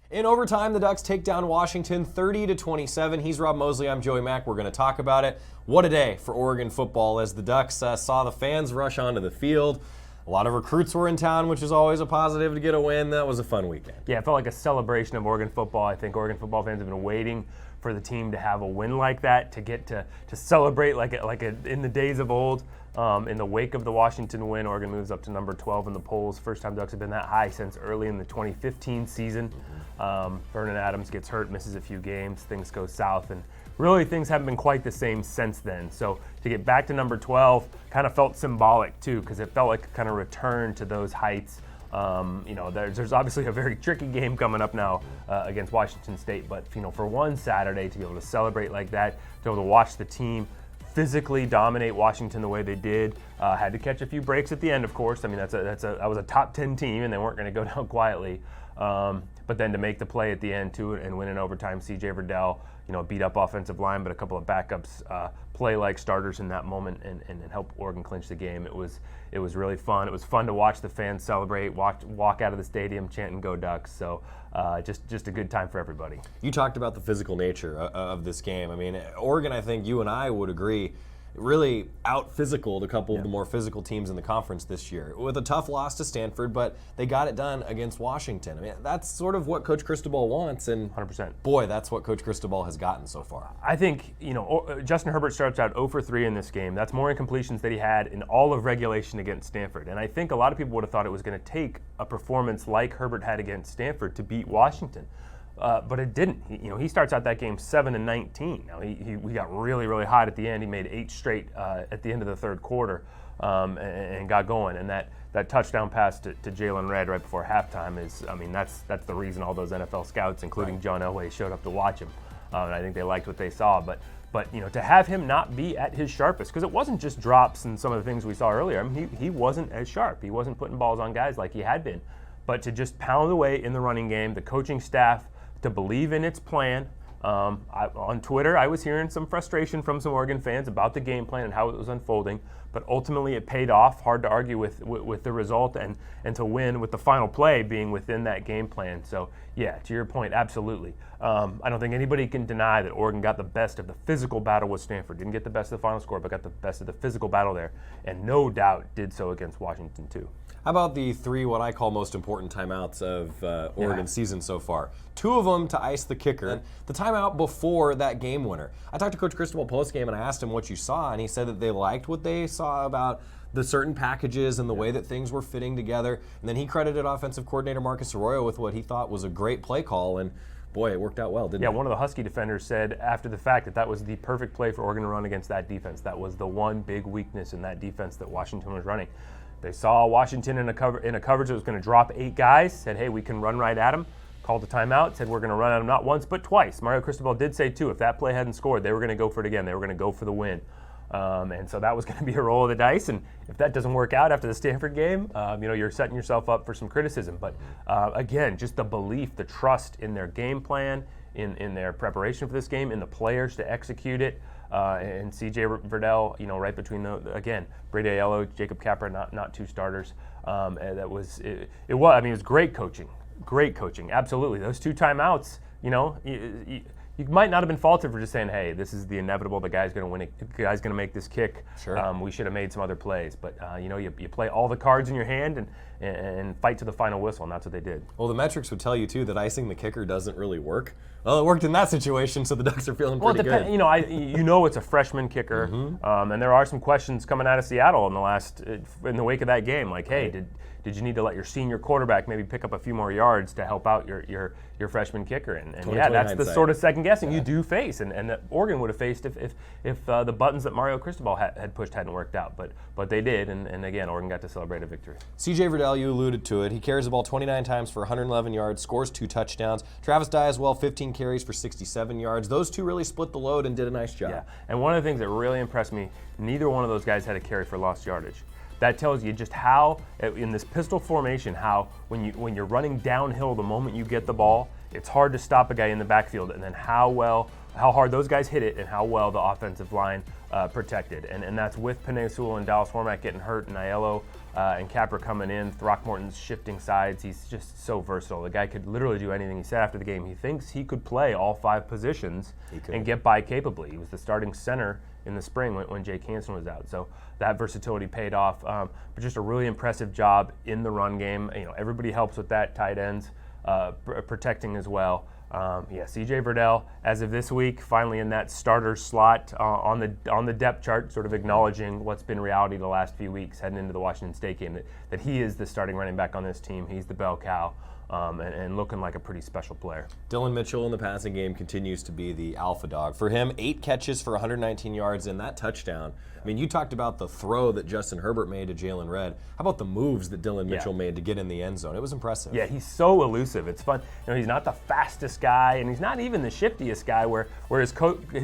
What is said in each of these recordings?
In overtime, the Ducks take down Washington 30-27. He's Rob Moseley. I'm Joey Mac. We're going to talk about it. What a day for Oregon football as the Ducks saw the fans rush onto the field. A lot of recruits were in town, which is always a positive to get a win. That was a fun weekend. Yeah, it felt like a celebration of Oregon football. I think Oregon football fans have been waiting for the team to have a win like that, to get to celebrate like in the days of old. In the wake of the Washington win, Oregon moves up to number 12 in the polls. First time Ducks have been that high since early in the 2015 season. Vernon Adams gets hurt, misses a few games, things go south, and really things haven't been quite the same since then. So to get back to number 12 kind of felt symbolic too, because it felt like a kind of return to those heights. There's obviously a very tricky game coming up now against Washington State, but for one Saturday to be able to celebrate like that, to be able to watch the team physically dominate Washington the way they did, had to catch a few breaks at the end, of course. I mean, that was a top 10 team, and they weren't going to go down quietly. But then to make the play at the end too and win in overtime, C.J. Verdell, beat up offensive line, but a couple of backups play like starters in that moment and help Oregon clinch the game. It was really fun. It was fun to watch the fans celebrate, walk out of the stadium chanting "Go Ducks." So just a good time for everybody. You talked about the physical nature of this game. I mean, Oregon, I think you and I would agree, really out-physicaled a couple of the more physical teams in the conference this year with a tough loss to Stanford, but they got it done against Washington. I mean, that's sort of what Coach Cristobal wants, and 100%. Boy, that's what Coach Cristobal has gotten so far. I think, Justin Herbert starts out 0 for 3 in this game. That's more incompletions than he had in all of regulation against Stanford. And I think a lot of people would have thought it was going to take a performance like Herbert had against Stanford to beat Washington. But it didn't. He starts out that game 7-19. Now we got really, really hot at the end. He made 8 straight at the end of the third quarter and got going. And that touchdown pass to Jalen Redd right before halftime that's the reason all those NFL scouts, including John Elway, showed up to watch him. And I think they liked what they saw. But to have him not be at his sharpest, because it wasn't just drops and some of the things we saw earlier. I mean, he wasn't as sharp. He wasn't putting balls on guys like he had been. But to just pound away in the running game, the coaching staff to believe in its plan. On Twitter, I was hearing some frustration from some Oregon fans about the game plan and how it was unfolding, but ultimately it paid off. Hard to argue with the result and to win with the final play being within that game plan. So, yeah, to your point, absolutely. I don't think anybody can deny that Oregon got the best of the physical battle with Stanford. Didn't get the best of the final score, but got the best of the physical battle there, and no doubt did so against Washington too. How about the 3 what I call most important timeouts of Oregon's season so far? 2 of them to ice the kicker. The timeout before that game winner. I talked to Coach Cristobal post-game and I asked him what you saw, and he said that they liked what they saw about the certain packages and the way that things were fitting together. And then he credited offensive coordinator Marcus Arroyo with what he thought was a great play call, and boy, it worked out well, didn't it? Yeah, one of the Husky defenders said after the fact that was the perfect play for Oregon to run against that defense. That was the one big weakness in that defense that Washington was running. They saw Washington in a coverage that was going to drop 8 guys, said, hey, we can run right at them, called a timeout, said we're going to run at them not once but twice. Mario Cristobal did say, too, if that play hadn't scored, they were going to go for it again. They were going to go for the win. And so that was going to be a roll of the dice. And if that doesn't work out after the Stanford game, you're setting yourself up for some criticism. But again, just the belief, the trust in their game plan, in their preparation for this game, in the players to execute it. And C.J. Verdell, right between Brady Aiello, Jacob Capra, not 2 starters. It was great coaching, absolutely. Those 2 timeouts, you might not have been faulted for just saying, hey, this is the inevitable. The guy's going to win it. The guy's going to make this kick. Sure. We should have made some other plays. But, you play all the cards in your hand and fight to the final whistle, and that's what they did. Well, the metrics would tell you, too, that icing the kicker doesn't really work. Well, it worked in that situation, so the Ducks are feeling pretty good. It's a freshman kicker, and there are some questions coming out of Seattle in the wake of that game. Like, hey, did you need to let your senior quarterback maybe pick up a few more yards to help out your freshman kicker? And yeah, that's the sort of second guessing you do face, and that Oregon would have faced if the buttons that Mario Cristobal had pushed hadn't worked out. But they did, and again, Oregon got to celebrate a victory. C.J. Verdell, you alluded to it. He carries the ball 29 times for 111 yards, scores 2 touchdowns. Travis Dye as well, 15 carries for 67 yards. Those 2 really split the load and did a nice job. Yeah, and one of the things that really impressed me, neither one of those guys had a carry for lost yardage. That tells you just how, in this pistol formation, how when you're running downhill the moment you get the ball, it's hard to stop a guy in the backfield, and then how hard those guys hit it and how well the offensive line protected. And that's with Penei Sewell and Dallas Hormack getting hurt and Aiello and Capper coming in. Throckmorton's shifting sides. He's just so versatile. The guy could literally do anything. He said after the game he thinks he could play all 5 positions and get by capably. He was the starting center in the spring when Jake Hansen was out. So that versatility paid off. But just a really impressive job in the run game. Everybody helps with that. Tight ends protecting as well. C.J. Verdell, as of this week, finally in that starter slot on the depth chart, sort of acknowledging what's been reality the last few weeks heading into the Washington State game, that he is the starting running back on this team. He's the bell cow. And looking like a pretty special player. Dylan Mitchell in the passing game continues to be the alpha dog. For him, 8 catches for 119 yards and that touchdown. I mean, you talked about the throw that Justin Herbert made to Jalen Redd. How about the moves that Dylan Mitchell made to get in the end zone? It was impressive. Yeah, he's so elusive. It's fun. He's not the fastest guy, and he's not even the shiftiest guy where his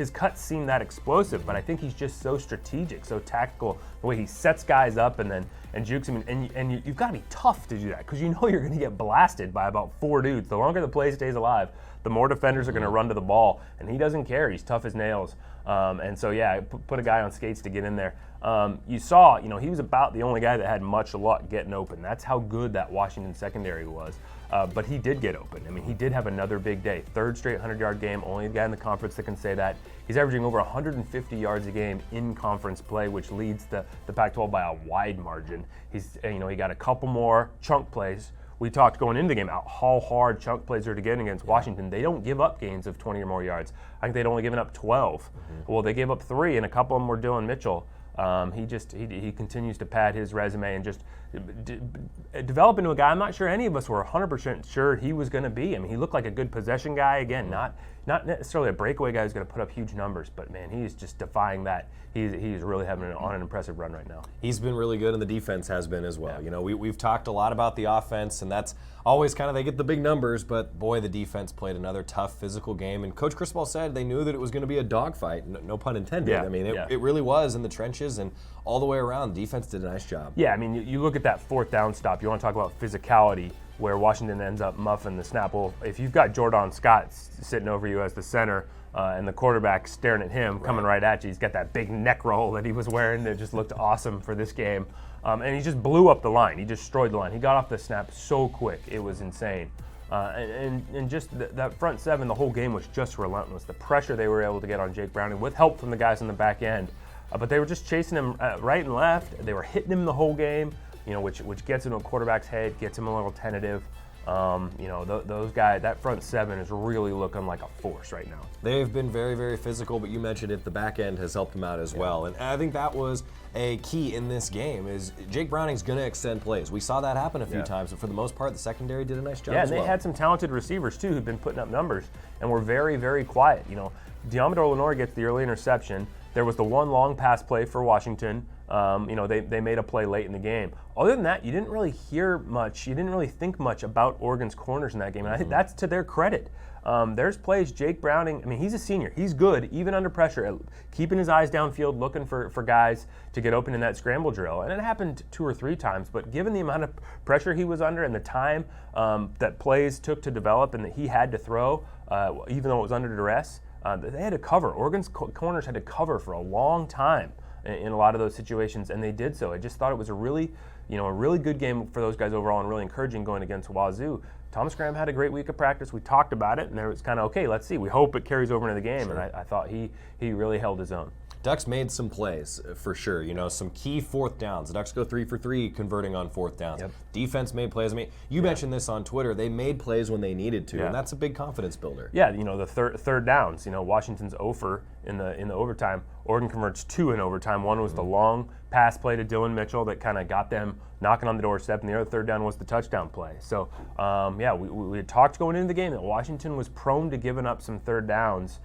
cuts seem that explosive, but I think he's just so strategic, so tactical, the way he sets guys up and jukes him. And you've got to be tough to do that because you're going to get blasted by about 4 dudes. The longer the play stays alive, the more defenders are going to run to the ball, and he doesn't care. He's tough as nails. Put a guy on skates to get in there. You saw, he was about the only guy that had much luck getting open. That's how good that Washington secondary was. But he did get open. I mean, he did have another big day. 3rd straight 100-yard game. Only the guy in the conference that can say that. He's averaging over 150 yards a game in conference play, which leads the Pac-12 by a wide margin. He got a couple more chunk plays. We talked going into the game about how hard chunk plays are to get against Washington. They don't give up gains of 20 or more yards. I think they'd only given up 12. Well, they gave up 3, and a couple of them were Dylan Mitchell. He continues to pad his resume and just develop into a guy I'm not sure any of us were 100% sure he was going to be. I mean, he looked like a good possession guy. Again, not necessarily a breakaway guy who's going to put up huge numbers, but man, he's just defying that. He's really having an impressive run right now. He's been really good, and the defense has been as well. Yeah. We've talked a lot about the offense, and that's always kind of, they get the big numbers, but boy, the defense played another tough physical game. And Coach Cristobal said they knew that it was going to be a dogfight, no pun intended. Yeah. I mean, it really was in the trenches and all the way around. The defense did a nice job. Yeah, I mean, you look at that 4th down stop. You want to talk about physicality, where Washington ends up muffing the snap. Well, if you've got Jordan Scott sitting over you as the center and the quarterback staring at him, coming right at you, he's got that big neck roll that he was wearing that just looked awesome for this game. And he just blew up the line. He destroyed the line. He got off the snap so quick. It was insane. And just that front 7, the whole game was just relentless. The pressure they were able to get on Jake Browning with help from the guys on the back end. But they were just chasing him right and left. They were hitting him the whole game, which gets into a quarterback's head, gets him a little tentative. Those guys, that front 7 is really looking like a force right now. They've been very, very physical, but you mentioned it, the back end has helped them out as well. And I think that was a key in this game is Jake Browning's going to extend plays. We saw that happen a few times, but for the most part, the secondary did a nice job as well. Yeah, and they had some talented receivers, too, who've been putting up numbers and were very, very quiet. Diamador Lenore gets the early interception. There was the one long pass play for Washington. They made a play late in the game. Other than that, you didn't really hear much. You didn't really think much about Oregon's corners in that game, and I think that's to their credit. There's plays, Jake Browning, I mean, he's a senior. He's good, even under pressure, at keeping his eyes downfield, looking for guys to get open in that scramble drill. And it happened 2 or 3 times, but given the amount of pressure he was under and the time that plays took to develop and that he had to throw, even though it was under duress, they had to cover. Oregon's corners had to cover for a long time in a lot of those situations, and they did so. I just thought it was a really good game for those guys overall and really encouraging going against Wazoo. Thomas Graham had a great week of practice. We talked about it, and there was kind of, okay, let's see. We hope it carries over into the game, and I thought he really held his own. Ducks made some plays for sure. Some key 4th downs. The Ducks go 3 for 3 converting on 4th downs. Yep. Defense made plays. I mean, you mentioned this on Twitter. They made plays when they needed to, and that's a big confidence builder. Yeah, the third downs. Washington's 0 for in the overtime. Oregon converts 2 in overtime. One was the long pass play to Dylan Mitchell that kind of got them knocking on the doorstep, and the other 3rd down was the touchdown play. So, we had talked going into the game that Washington was prone to giving up some 3rd downs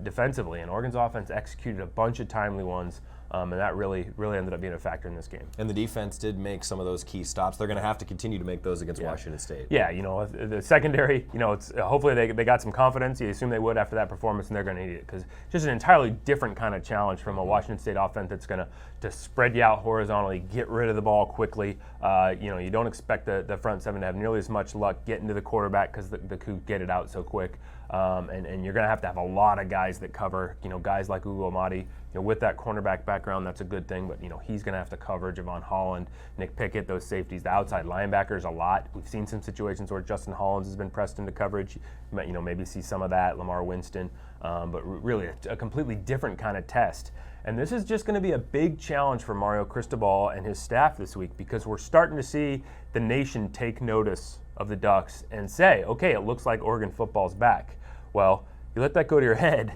defensively, and Oregon's offense executed a bunch of timely ones, and that really ended up being a factor in this game. And the defense did make some of those key stops. They're going to have to continue to make those against Washington State. Yeah, the secondary, it's hopefully they got some confidence. You assume they would after that performance, and they're going to need it because just an entirely different kind of challenge from a Washington State offense that's going to spread you out horizontally, get rid of the ball quickly. You don't expect the front 7 to have nearly as much luck getting to the quarterback because the Cougs get it out so quick. And you're going to have a lot of guys that cover, guys like Ugo Amadi, with that cornerback back background. That's a good thing, but he's going to have to cover Javon Holland, Nick Pickett, those safeties, the outside linebackers a lot. We've seen some situations where Justin Hollins has been pressed into coverage. Maybe see some of that, Lamar Winston, but really a completely different kind of test. And this is just going to be a big challenge for Mario Cristobal and his staff this week, because we're starting to see the nation take notice of the Ducks and say, okay, it looks like Oregon football's back. Well, you let that go to your head.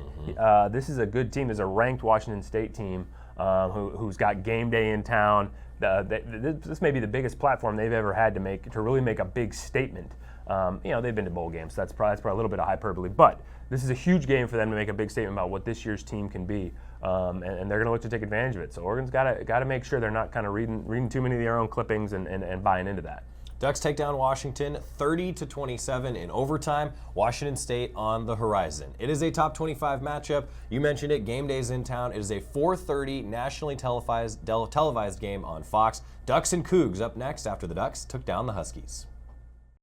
This is a good team. There's a ranked Washington State team who's got game day in town. This may be the biggest platform they've ever had to really make a big statement. They've been to bowl games, so that's probably a little bit of hyperbole. But this is a huge game for them to make a big statement about what this year's team can be, and they're going to look to take advantage of it. So Oregon's got to make sure they're not kind of reading too many of their own clippings and buying into that. Ducks take down Washington 30-27 in overtime. Washington State on the horizon. It is a top 25 matchup. You mentioned it. Game day's in town. It is a 4:30 nationally televised game on Fox. Ducks and Cougs up next after the Ducks took down the Huskies.